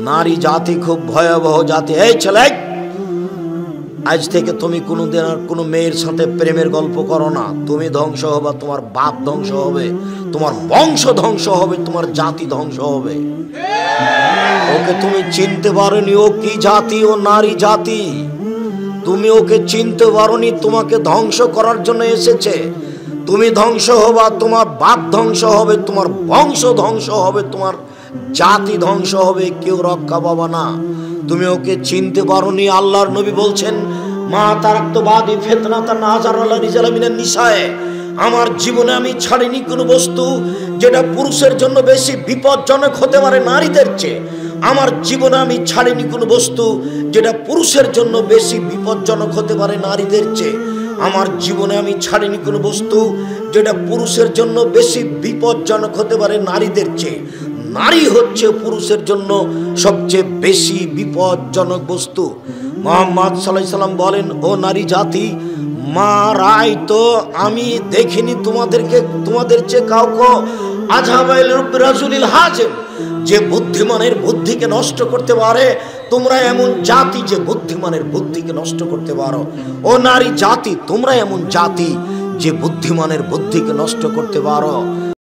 নারী জাতি খুব ভয়াবহ জাতি। এই ছেলে, আজ থেকে তুমি কোনোদিন আর কোনো মেয়ের সাথে প্রেমের গল্প করো না। তুমি ধ্বংস হবে, তোমার বাপ ধ্বংস হবে, তোমার বংশ ধ্বংস হবে, তোমার জাতি ধ্বংস হবে। ওকে তুমি চিনতে পারোনি, ও কি জাতি? ও নারী জাতি। তুমি ওকে চিনতে পারোনি, তোমাকে ধ্বংস করার জন্য এসেছে। তুমি ধ্বংস হবা, তোমার বাপ ধ্বংস হবে, তোমার বংশ ধ্বংস হবে, তোমার জাতি ধ্বংস হবে, কেউ রক্ষা পাবা না। তুমি ওকে চিনতে পারোনি। আল্লাহর নবী বলছেন, মা তারাক্তুবাদি ফিতনাতান নাযারালা রিজালা মিনান নিসায়ে, আমার জীবনে আমি ছাড়িনি কোনো বস্তু যেটা পুরুষের জন্য বেশি বিপজ্জনক হতে পারে নারীদের চেয়ে। আমার জীবনে আমি ছাড়িনি কোনো বস্তু যেটা পুরুষের জন্য বেশি বিপজ্জনক হতে পারে নারীদের চেয়ে। আমার জীবনে আমি ছাড়িনি কোনো বস্তু যেটা পুরুষের জন্য বেশি বিপজ্জনক হতে পারে নারীদের চেয়ে। নারী হচ্ছে পুরুষের জন্য সবচেয়ে বেশি বিপজ্জনক বস্তু। মুহাম্মদ সাল্লাল্লাহু আলাইহি সাল্লাম বলেন, ও নারী জাতি, মা রায় তো আমি দেখিনি তোমাদের চেয়ে কাউকে আযহাবাইল রাজুলিল হাজিম, যে বুদ্ধিমানের বুদ্ধিকে নষ্ট করতে পারে। তোমরা এমন জাতি যে বুদ্ধিমানের বুদ্ধিকে নষ্ট করতে পারো। ও নারী জাতি, তোমরা এমন জাতি যে বুদ্ধিমানের বুদ্ধিকে নষ্ট করতে পারো।